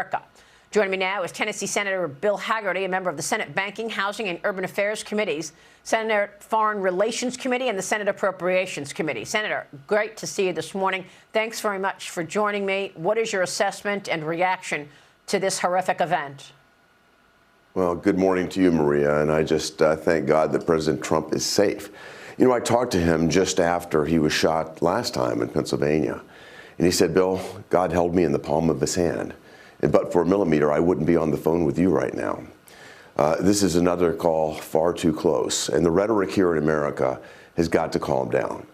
America. Joining me now is Tennessee Senator Bill Hagerty, a member of the Senate Banking, Housing, and Urban Affairs Committees, Senate Foreign Relations Committee, and the Senate Appropriations Committee. Senator, great to see you this morning. Thanks very much for joining me. What is your assessment and reaction to this horrific event? Well, good morning to you, Maria, and I just thank God that President Trump is safe. You know, I talked to him just after he was shot last time in Pennsylvania, and he said, Bill, God held me in the palm of his hand. But for a millimeter, I wouldn't be on the phone with you right now. This is another call far too close, and the rhetoric here in America has got to calm down.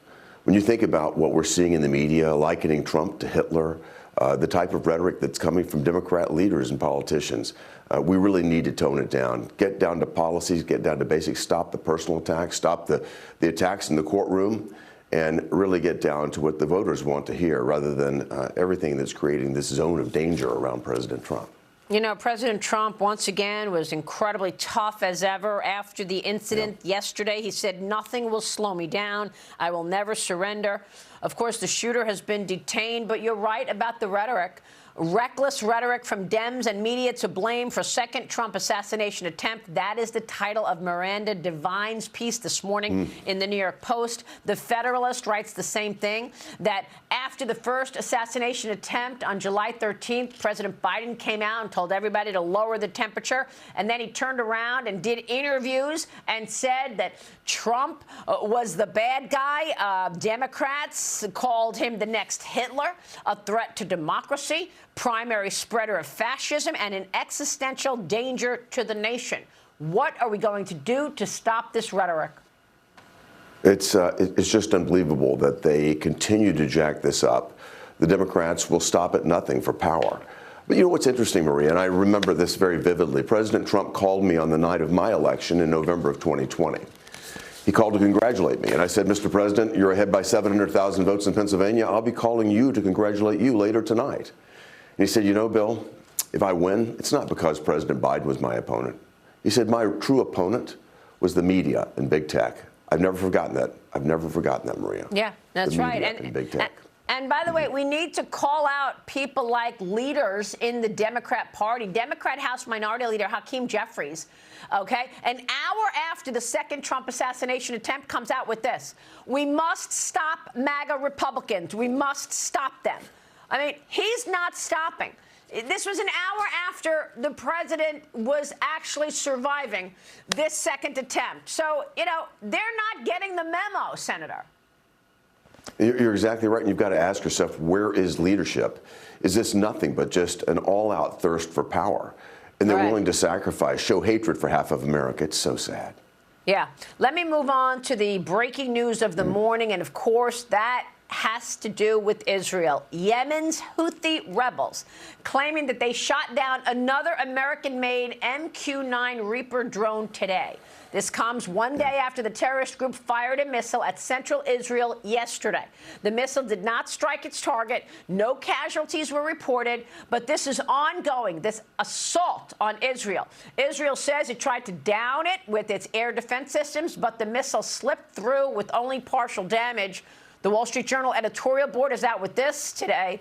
When you think about what we're seeing in the media, likening Trump to Hitler, the type of rhetoric that's coming from Democrat leaders and politicians, we really need to tone it down. Get down to policies, get down to basics, stop the personal attacks, stop the attacks in the courtroom, and really get down to what the voters want to hear rather than everything that's creating this zone of danger around President Trump. You know, President Trump, once again, was incredibly tough as ever after the incident yesterday. He said, nothing will slow me down. I will never surrender. Of course, the shooter has been detained, but you're right about the rhetoric. Reckless rhetoric from Dems and media to blame for second Trump assassination attempt. That is the title of Miranda Devine's piece this morning in the New York Post. The Federalist writes the same thing, that after the first assassination attempt on July 13th, President Biden came out and told everybody to lower the temperature. And then he turned around and did interviews and said that Trump was the bad guy. Democrats called him the next Hitler, a threat to democracy, primary spreader of fascism, and an existential danger to the nation. What are we going to do to stop this rhetoric? It's just unbelievable that they continue to jack this up. The Democrats will stop at nothing for power. But you know what's interesting, Maria, and I remember this very vividly. President Trump called me on the night of my election in November of 2020. He called to congratulate me, and I said, Mr. President, you're ahead by 700,000 votes in Pennsylvania. I'll be calling you to congratulate you later tonight. And he said, you know, Bill, if I win, it's not because President Biden was my opponent. He said, my true opponent was the media and big tech. I've never forgotten that. I've never forgotten that, Maria. Yeah, that's right. And big tech. And by the way, we need to call out people like leaders in the Democrat Party. Democrat House Minority Leader Hakeem Jeffries, okay, an hour after the second Trump assassination attempt, comes out with this: we must stop MAGA Republicans. We must stop them. I mean, he's not stopping. This was an hour after the president was actually surviving this second attempt. So, you know, they're not getting the memo, Senator. You're exactly right. And you've got to ask yourself, where is leadership? Is this nothing but just an all-out thirst for power? And they're willing to sacrifice, show hatred for half of America. It's so sad. Yeah. Let me move on to the breaking news of the morning. And, of course, that has to do with Israel. Yemen's Houthi rebels claiming that they shot down another American-made MQ-9 Reaper drone today. This comes one day after the terrorist group fired a missile at central Israel yesterday. The missile did not strike its target. No casualties were reported, but this is ongoing, this assault on Israel. Israel says it tried to down it with its air defense systems, but the missile slipped through with only partial damage. The Wall Street Journal editorial board is out with this today.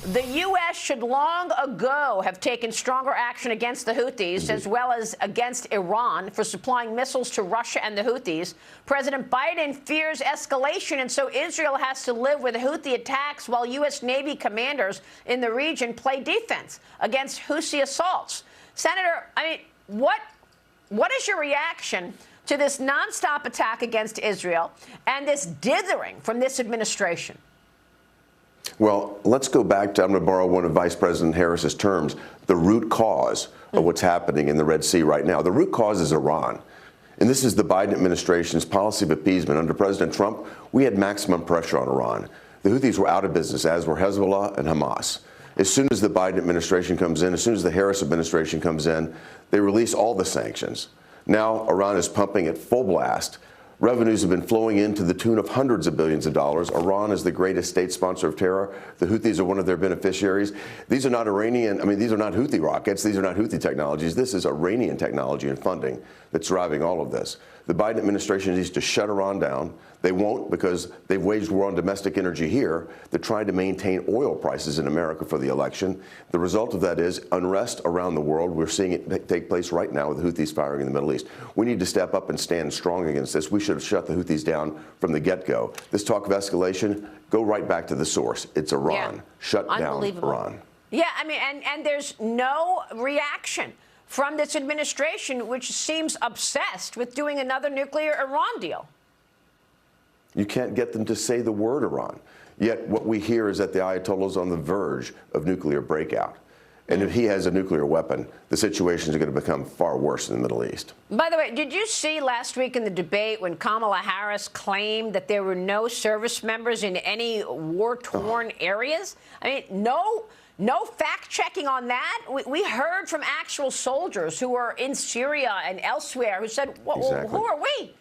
The U.S. should long ago have taken stronger action against the Houthis, as well as against Iran, for supplying missiles to Russia and the Houthis. President Biden fears escalation, and so Israel has to live with Houthi attacks while U.S. Navy commanders in the region play defense against Houthi assaults. Senator, I mean, what is your reaction to this nonstop attack against Israel and this dithering from this administration? Well, let's go back to, I'm going to borrow one of Vice President Harris's terms, the root cause of what's happening in the Red Sea right now. The root cause is Iran. And this is the Biden administration's policy of appeasement. Under President Trump, we had maximum pressure on Iran. The Houthis were out of business, as were Hezbollah and Hamas. As soon as the Biden administration comes in, as soon as the Harris administration comes in, they release all the sanctions. Now Iran is pumping at full blast, Revenues have been flowing in to the tune of hundreds of billions of dollars. Iran is the greatest state sponsor of terror. The Houthis are one of their beneficiaries. These are not these are not Houthi rockets. These are not Houthi technologies. This is Iranian technology and funding that's driving all of this. The Biden administration needs to shut Iran down. They won't, because they've waged war on domestic energy here. They're trying to maintain oil prices in America for the election. The result of that is unrest around the world. We're seeing it take place right now with the Houthis firing in the Middle East. We need to step up and stand strong against this. We should have shut the Houthis down from the get-go. This talk of escalation, go right back to the source. It's Iran. Yeah. Shut down Iran. Yeah, I mean, and there's no reaction from this administration, which seems obsessed with doing another nuclear Iran deal. You can't get them to say the word Iran. Yet what we hear is that the Ayatollah is on the verge of nuclear breakout. And if he has a nuclear weapon, the situation is going to become far worse in the Middle East. By the way, did you see last week in the debate when Kamala Harris claimed that there were no service members in any war-torn areas? I mean, no fact-checking on that. We heard from actual soldiers who were in Syria and elsewhere who said, well, exactly. Who are we?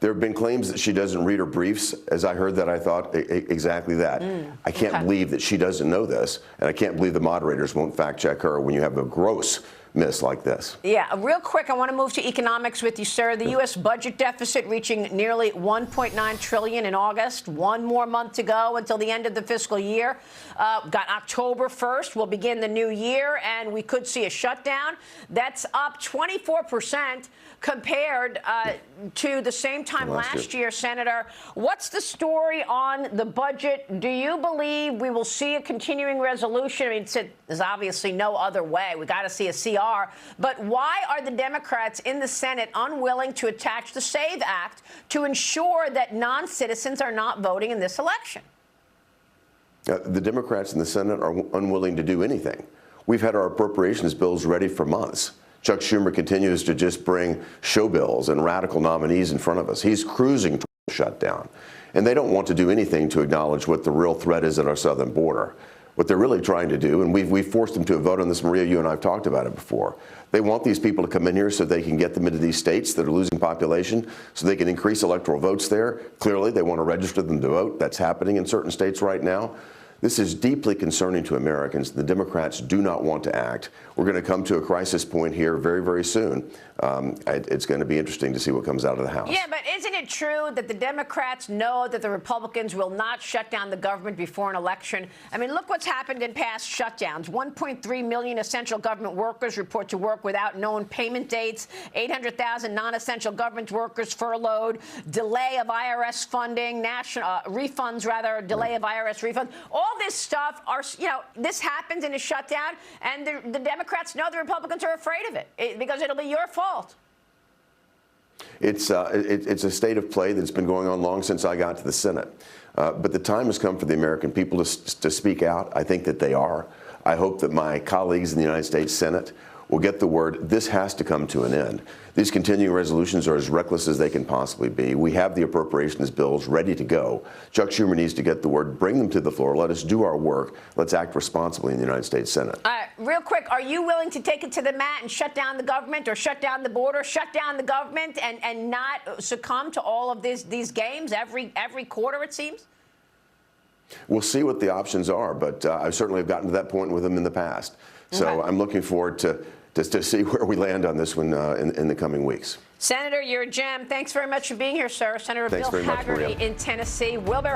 There have been claims that she doesn't read her briefs. As I heard that, I thought exactly that. I can't believe that she doesn't know this, and I can't believe the moderators won't fact-check her when you have a gross miss like this. Yeah, real quick, I want to move to economics with you, sir. The U.S. budget deficit reaching nearly $1.9 trillion in August. One more month to go until the end of the fiscal year. Got October 1st. We'll begin the new year, and we could see a shutdown. That's up 24% compared to the same time last year, Senator. What's the story on the budget? Do you believe we will see a continuing resolution? I mean, there's obviously no other way. We got to see a CR. But why are the Democrats in the Senate unwilling to attach the SAVE Act to ensure that non-citizens are not voting in this election? The Democrats in the Senate are unwilling to do anything. We've had our appropriations bills ready for months. Chuck Schumer continues to just bring show bills and radical nominees in front of us. He's cruising to a shutdown. And they don't want to do anything to acknowledge what the real threat is at our southern border. What they're really trying to do, and we've forced them to a vote on this, Maria, you and I have talked about it before. They want these people to come in here so they can get them into these states that are losing population, so they can increase electoral votes there. Clearly, they want to register them to vote. That's happening in certain states right now. This is deeply concerning to Americans. The Democrats do not want to act. We're going to come to a crisis point here very, very soon. It's going to be interesting to see what comes out of the House. Yeah, but isn't it true that the Democrats know that the Republicans will not shut down the government before an election? I mean, look what's happened in past shutdowns. 1.3 million essential government workers report to work without known payment dates. 800,000 non-essential government workers furloughed. Delay of IRS funding, refunds, rather, delay of IRS refunds. All this stuff this happens in a shutdown, and the Democrats know the Republicans are afraid of it because it'll be your fault. It's a state of play that's been going on long since I got to the Senate. But the time has come for the American people to speak out. I think that they are. I hope that my colleagues in the United States Senate will get the word, this has to come to an end. These continuing resolutions are as reckless as they can possibly be. We have the appropriations bills ready to go. Chuck Schumer needs to get the word, bring them to the floor, let us do our work, let's act responsibly in the United States Senate. Real quick, are you willing to take it to the mat and shut down the government, or shut down the border, shut down the government, and not succumb to all of these games every quarter, it seems? We'll see what the options are, but I certainly have gotten to that point with them in the past. So I'm looking forward to see where we land on this one in the coming weeks. Senator, you're a gem. Thanks very much for being here, sir. Senator Bill Hagerty in Tennessee. We'll be